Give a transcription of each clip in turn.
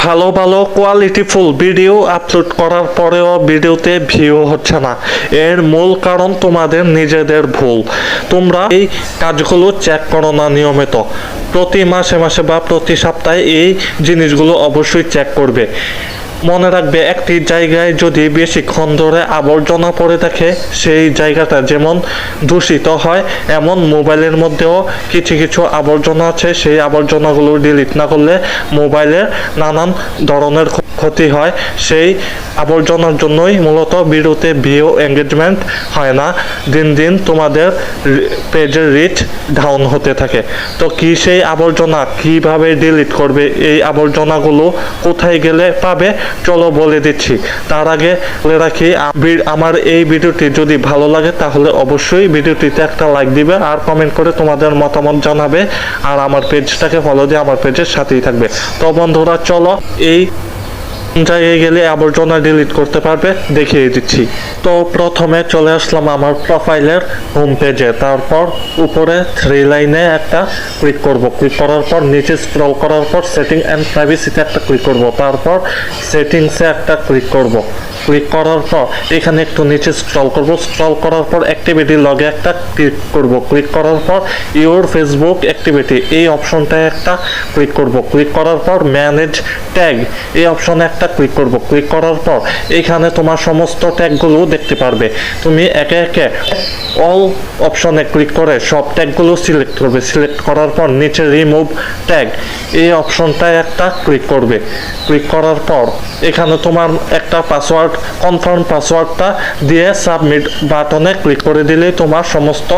ভালো ভালো কোয়ালিটিফুল video upload করার পরেও ভিডিওতে ভিউ হচ্ছে না। এর মূল কারণ তোমাদের নিজেদের ভুল। তোমরা এই কাজগুলো চেক করো না নিয়মিত। প্রতি মাসে মাসে বা প্রতি সপ্তাহে এই জিনিসগুলো অবশ্যই চেক করবে। মনে রাখবে, একটি জায়গায় যদি বেশিক্ষণ ধরে আবর্জনা পড়ে থাকে, সেই জায়গাটা যেমন দূষিত হয়, এমন মোবাইলের মধ্যেও কিছু কিছু আবর্জনা আছে। সেই আবর্জনাগুলো ডিলিট না করলে মোবাইলের নানান ধরনের ক্ষতি হয়। সেই আবর্জনার জন্যই মূলত ভিডিওতে ভিউ এঙ্গেজমেন্ট হয় না। দিন দিন তোমাদের পেজের রিচ ডাউন হতে থাকে। তো কি সেই আবর্জনা কিভাবে ডিলিট করবে, এই আবর্জনাগুলো কোথায় গেলে পাবে, চলো বলে দিচ্ছি। তার আগে বলে রাখি, আমার এই ভিডিওটি যদি ভালো লাগে তাহলে অবশ্যই ভিডিওটিতে একটা লাইক দিবে আর কমেন্ট করে তোমাদের মতামত জানাবে, আর আমার পেজটাকে ফলো দিয়ে আমার পেজের সাথেই থাকবে। তো বন্ধুরা, চলো এই জায়গায় গেলে আবর্জনা ডিলিট করতে পারবে দেখিয়ে দিচ্ছি। তো প্রথমে চলে আসলাম আমার প্রোফাইলের হোম পেজে। তারপর উপরে থ্রি লাইনে একটা ক্লিক করব। ক্লিক করার পর নিচে স্ক্রল করার পর সেটিং অ্যান্ড প্রাইভেসিতে একটা ক্লিক করব। তারপর সেটিংসে একটা ক্লিক করব। ক্লিক করার পর এখানে একটু নিচে স্ক্রল করব। স্ক্রল করার পর অ্যাক্টিভিটি লগে একটা ক্লিক করব। ক্লিক করার পর ইওর ফেসবুক অ্যাক্টিভিটি এই অপশনটায় একটা ক্লিক করব। ক্লিক করার পর ম্যানেজ ট্যাগ এই অপশনে একটা ক্লিক করব। ক্লিক করার পর এখানে তোমার সমস্ত ট্যাগগুলো দেখতে পারবে। তুমি একে একে অল অপশনে ক্লিক করে সব ট্যাগগুলো সিলেক্ট করবে। সিলেক্ট করার পর নিচে রিমুভ ট্যাগ এই অপশনটায় একটা ক্লিক করবে। ক্লিক করার পর এখানে তোমার একটা পাসওয়ার্ড, কনফার্ম পাসওয়ার্ডটা দিয়ে সাবমিট বাটনে ক্লিক করে দিলেই তোমার সমস্ত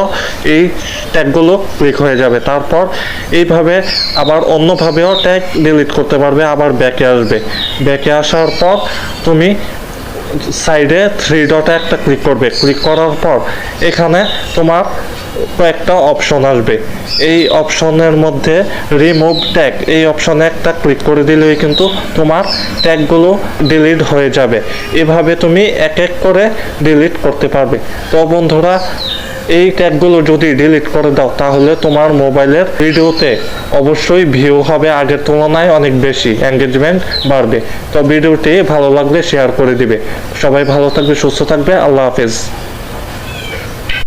এই ট্যাগগুলো ক্লিক হয়ে যাবে। তারপর এইভাবে আবার অন্যভাবেও ট্যাগ ডিলিট করতে পারবে। আবার ব্যাকে আসবে। ব্যাকে আসার পর তুমি সাইডে থ্রি ডটে একটা ক্লিক করবে। ক্লিক করার পর এখানে তোমার কয়েকটা অপশন আসবে। এই অপশনের মধ্যে রিমুভ ট্যাগ এই অপশনে একটা ক্লিক করে দিলেই কিন্তু তোমার ট্যাগগুলো ডিলিট হয়ে যাবে। এভাবে তুমি এক এক করে ডিলিট করতে পারবে। তো বন্ধুরা, এই ট্যাগগুলো যদি ডিলিট করে দাও তাহলে তোমার মোবাইলের ভিডিওতে অবশ্যই ভিউ হবে আগের তুলনায় অনেক বেশি, এঙ্গেজমেন্ট বাড়বে। তো ভিডিওটি ভালো লাগলে শেয়ার করে দিবে। সবাই ভালো থাকবে, সুস্থ থাকবে। আল্লাহ হাফেজ।